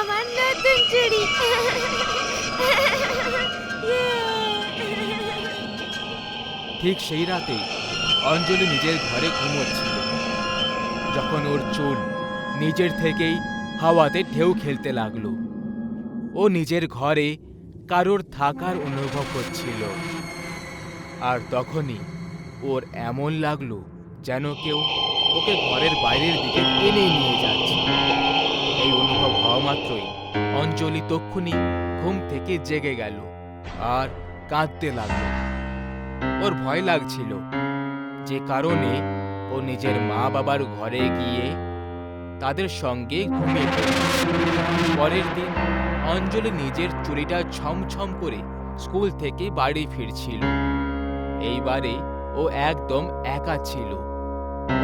আমার নতুন চুড়ি। ইয়ে! ঠিক সেই রাতেই অঞ্জলি নিজের ঘরে ঘুমোচ্ছিল যখন ওর চুল নিজের থেকেই হাওয়াতে ঢেউ খেলতে লাগলো। ও নিজের ঘরে কারোর থাকার অনুভব করছিল, আর তখনই ওর এমন লাগলো যেন কেউ ওকে ঘরের বাইরের দিকে টেনে নিয়ে যাচ্ছে। এই অনুভব হওয়া মাত্রই অঞ্জলি তক্ষুনি ঘুম থেকে জেগে গেল আর কাঁদতে লাগলো। ওর ভয় লাগছিল, যে কারণে ও নিজের মা বাবার ঘরে গিয়ে তাদের সঙ্গে ঘুমিয়ে পড়ল। পরের দিন অঞ্জলি নিজের চুড়িটা ছমছম করে স্কুল থেকে বাড়ি ফিরছিল। এইবারে ও একদম একা ছিল।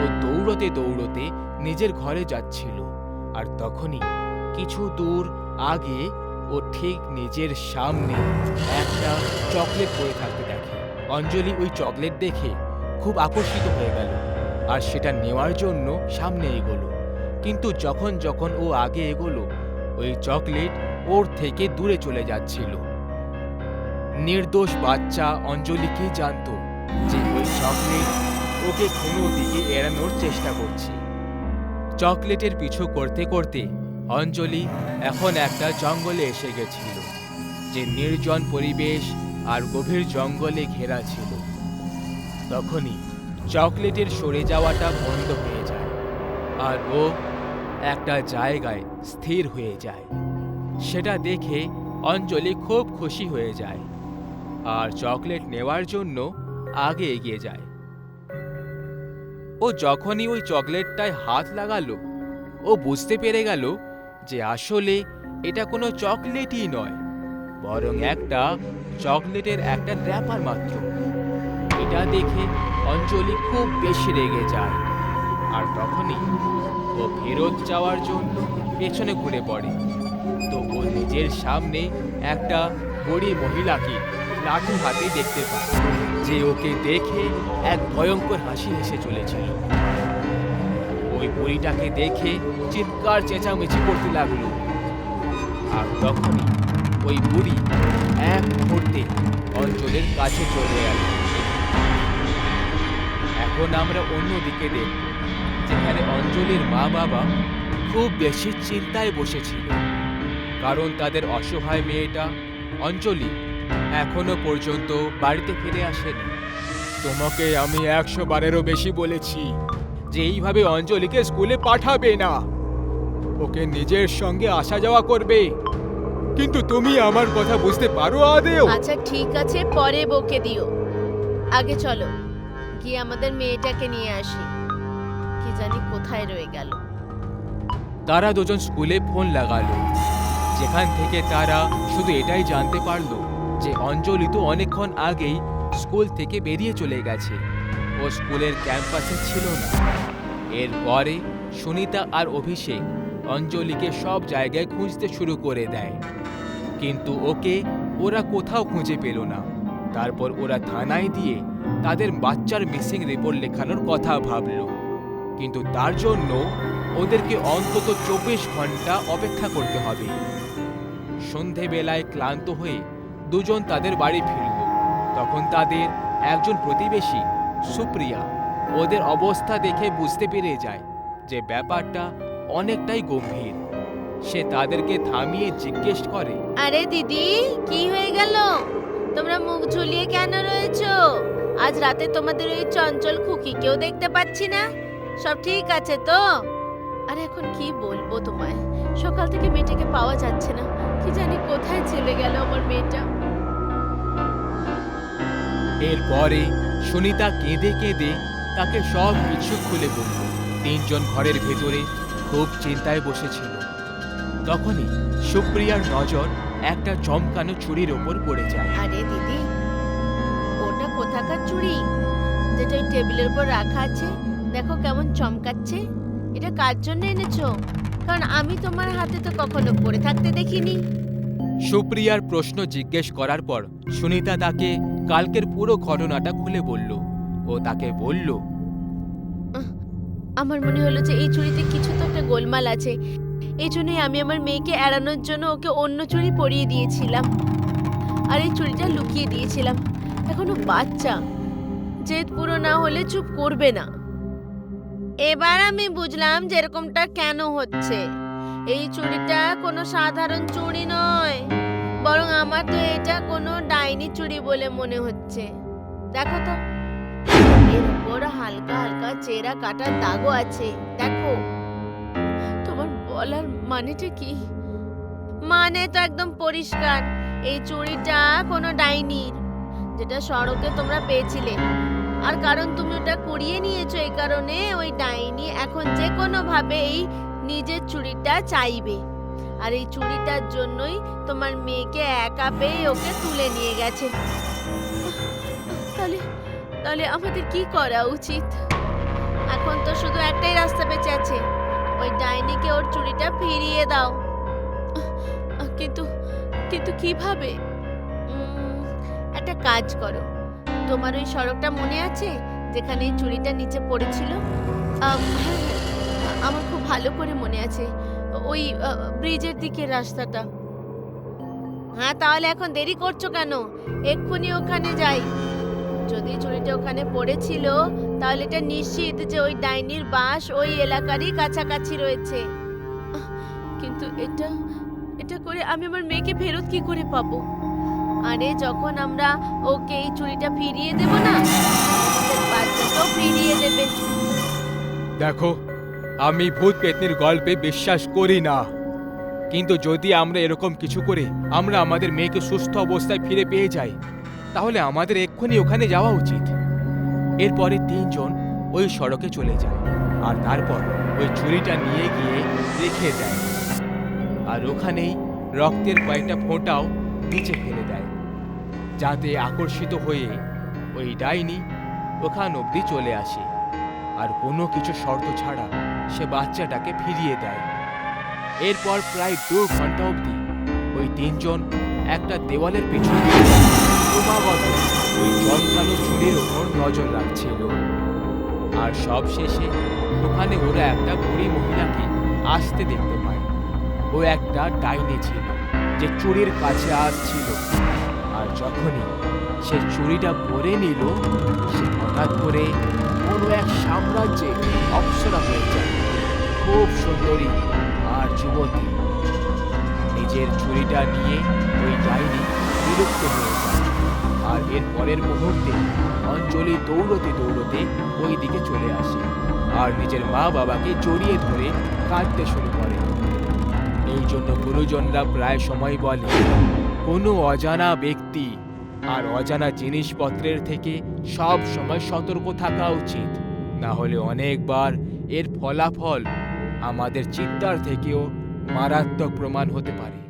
ও দৌড়তে দৌড়তে নিজের ঘরে যাচ্ছিল, আর তখনই কিছু দূর আগে ও ঠিক নিজের সামনে একটা চকলেট পড়ে থাকতে দেখে। অঞ্জলি ওই চকলেট দেখে খুব আকর্ষিত হয়ে গেল আর সেটা নেওয়ার জন্য সামনে এগোলো, কিন্তু যখন যখন ও আগে এগোলো ওই চকলেট ওর থেকে দূরে চলে যাচ্ছিল। নির্দোষ বাচ্চা অঞ্জলি কি জানতো যে ওই চকলেট ওকে কোনো দিকে এড়ানোর চেষ্টা করছে। চকলেটের পিছু করতে করতে অঞ্জলি এখন একটা জঙ্গলে এসে গেছিল, যে নির্জন পরিবেশ আর গভীর জঙ্গলে ঘেরা ছিল। তখনই চকলেটের সরে যাওয়াটা বন্ধ হয়ে যায় আর ও একটা জায়গায় স্থির হয়ে যায়। সেটা দেখে অঞ্জলি খুব খুশি হয়ে যায় আর চকলেট নেওয়ার জন্য আগে এগিয়ে যায়। ও যখনই ওই চকলেটটায় হাত লাগালো ও বুঝতে পেরে গেল যে আসলে এটা কোনো চকলেটই নয়, বরং একটা চকলেটের একটা র্যাপার মাত্র। এটা দেখে অঞ্জলি খুব বেশি রেগে যায় আর তখনই ও ফেরত যাওয়ার জন্য পেছনে ঘুরে পড়ে। তো ও নিজের সামনে একটা বুড়ি মহিলাকে লাঠি হাতে দেখতে পায়, যে ওকে দেখে এক ভয়ঙ্কর হাসি হেসে চলেছিল। ওই বুড়িটাকে দেখে চিৎকার চেঁচামেচি করতে লাগলো, আর তখনই ওই বুড়ি এক মুহূর্তে অঞ্জলির কাছে চলে এল। এখন আমরা অন্যদিকে দেখব, যেখানে অঞ্জলির মা বাবা খুব বেশি চিন্তায় বসেছিল, কারণ তাদের অসহায় মেয়েটা অঞ্জলি এখনো পর্যন্ত বাড়িতে ফিরে আসেনি। তোমাকে আমি 100 বারেরও বেশি বলেছি যে এইভাবে অঞ্জলিকে স্কুলে পাঠাবে না, ওকে নিজের সঙ্গে আসা যাওয়া করবে, কিন্তু তুমি আমার কথা বুঝতে পারো আদেও? আচ্ছা ঠিক আছে, পরে বকে দিও। আগে চলো গিয়ে আমাদের মেয়েটাকে নিয়ে আসি, কি জানি কোথায় রয়ে গেল। তারা দুজন স্কুলে ফোন লাগালো, যেখান থেকে তারা শুধু এটাই জানতে পারলো যে অঞ্জলি তো অনেকক্ষণ আগেই স্কুল থেকে বেরিয়ে চলে গেছে, ও স্কুলের ক্যাম্পাসে ছিল না। এরপরে সুনিতা আর অভিষেক অঞ্জলিকে সব জায়গায় খুঁজতে শুরু করে দেয়, কিন্তু ওকে ওরা কোথাও খুঁজে পেল না। তারপর ওরা থানায় দিয়ে তাদের বাচ্চার মিসিং রিপোর্ট লেখানোর কথা ভাবলো, কিন্তু তার জন্য ওদেরকে অন্তত 24 ঘন্টা অপেক্ষা করতে হবে। সন্ধেবেলায় ক্লান্ত হয়ে দুজন তাদের বাড়ি ফিরল। তখন তাদের একজন প্রতিবেশী সুপ্রিয়া ওদের অবস্থা দেখে বুঝতে পেরে যায় যে ব্যাপারটা অনেকটাই গম্ভীর। সে তাদেরকে থামিয়ে জিজ্ঞেস করে, আরে দিদি, কি হয়ে গেল? তোমরা মুখ ঝুলিয়ে কেন রয়েছো? আজ রাতে তোমাদের ওই চঞ্চল খুকিকেও দেখতে পাচ্ছি না। সব ঠিক আছে তো? আরে এখন কি বলবো তোমায়, সকাল থেকে মেয়েটাকে পাওয়া যাচ্ছে না, কি জানি কোথায় চলে গেল আমার মেয়েটা। এরপরে সুনিতা কেঁদে কেঁদে তাকে সব কিছু খুলে বলল। তিনজন ঘরের ভেতরে খুব চিন্তায় বসেছিল। তখনই সুপ্রিয়ার নজর একটা চমকানো চুড়ির ওপর পড়ে যায়। আরে দিদি, ওটা কোথাকার চুড়ি যেটা ওই টেবিলের উপর রাখা আছে? দেখো কেমন চমকাচ্ছে। এটা কার জন্য এনেছো? কারণ আমি তোমার হাতে তো কখনো পড়ে থাকতে দেখিনি। সুপ্রিয়ার প্রশ্ন জিজ্ঞেস করার পর সুনিতা তাকে কালকের পুরো ঘটনাটা খুলে বলল। ও তাকে বলল, আমার মনে হলো যে এই চুড়িতে কিছু তো একটা গোলমাল আছে, এই জন্যই আমি আমার মেয়েকে এড়ানোর জন্য ওকে অন্য চুড়ি পরিয়ে দিয়েছিলাম, আর এই চুড়িটা লুকিয়ে দিয়েছিলাম। এখনো বাচ্চা, জেদ পুরো না হলে চুপ করবে না। এবার আমি বুঝলাম যে এরকমটা কেন হচ্ছে। এই চুড়িটা কোনো সাধারণ চুড়ি নয়, বরং আমার তো এটা কোনো ডাইনি চুড়ি বলে মনে হচ্ছে। দেখো তো, এর উপর হালকা হালকা চেরা কাটার দাগও আছে। দেখো, তোমার বলার মানেটা কি? মানে তো একদম পরিষ্কার, এই চুড়িটা কোনো ডাইনির, যেটা সড়কে তোমরা পেয়েছিলে। আর কারণ তুমি ওটা কুড়িয়ে নিয়েছো, এই কারণে ওই ডাইনি এখন যে কোনো ভাবে এই নিজের চুড়িটা চাইবে, আর এই চুড়িটার জন্যই তোমার মেয়েকে একা পেয়ে ওকে তুলে নিয়ে গেছে। তাহলে তাহলে আমাদের কি করা উচিত? এখন তো শুধু একটাই রাস্তা বেঁচে আছে, ওই ডাইনিকে ওর চুড়িটা ফিরিয়ে দাও। কিন্তু কিন্তু কিভাবে? একটা কাজ করো, তোমার ওই সড়কটা মনে আছে যেখানে এই চুড়িটা নিচে পড়েছিল? আমার খুব ভালো করে মনে আছে, ওই ব্রিজের দিকের রাস্তাটা। হ্যাঁ, তাহলে এখন দেরি করছো কেন? এক্ষুনি ওখানে যাই। যদি চুড়িটা ওখানে পড়েছিল, তাহলে এটা নিশ্চিত যে ওই ডাইনির বাস ওই এলাকারই কাছাকাছি রয়েছে। কিন্তু এটা করে আমি আমার মেয়েকে ফেরত কি করে পাবো? আরে যখন আমরা ওকে এই চুড়িটা ফিরিয়ে দেব না, বাচ্চাটাও ফিরিয়ে দেবে। দেখো, আমি ভূত পেতনির গল্পে বিশ্বাস করি না, কিন্তু যদি আমরা এরকম কিছু করে আমরা আমাদের মেয়েকে সুস্থ অবস্থায় ফিরে পেয়ে যাই, তাহলে আমাদের এক্ষুনি ওখানে যাওয়া উচিত। এরপরে তিনজন ওই সড়কে চলে যায়, আর তারপর ওই চুড়িটা নিয়ে গিয়ে রেখে দেয়, আর ওখানেই রক্তের কয়েকটা ফোঁটাও নিচে ফেলে দেয়, যাতে আকর্ষিত হয়ে ওই ডাইনি ওখান অবধি চলে আসে, আর কোনো কিছু শর্ত ছাড়া সে বাচ্চাটাকে ফিরিয়ে দেয়। এরপর প্রায় 2 ঘন্টা অবধি ওই তিনজন একটা দেওয়ালের পিছনে ক্রমাগত ওই চমকানো চুড়ির ওপর নজর রাখছিল, আর সব শেষে ওখানে ওরা একটা বুড়ি মহিলাকে আসতে দেখতে পায়। ও একটা ডাইনি ছিল যে চুড়ির কাছে আসছিল, আর যখনই সে চুড়িটা পরে নিল, সে হঠাৎ করে কোনো এক সাম্রাজ্যে অপ্সরা হয়ে যায়, খুব সুন্দরী আর যুবতী। নিজের চুড়িটা নিয়ে ওই ডাইনি বিরক্ত হয়ে যায়, আর এর পরের মুহূর্তে অঞ্জলি দৌড়তে দৌড়তে ওই দিকে চলে আসে আর নিজের মা বাবাকে জড়িয়ে ধরে কাঁদতে শুরু করে। এই জন্য গুরুজনরা প্রায় সময় বলে, কোনো অজানা ব্যক্তি আর অজানা জিনিসপত্রের থেকে সব সময় সতর্ক থাকা উচিত, না হলে অনেকবার এর ফলাফল আমাদের চিন্তার থেকেও মারাত্মক প্রমাণ হতে পারে।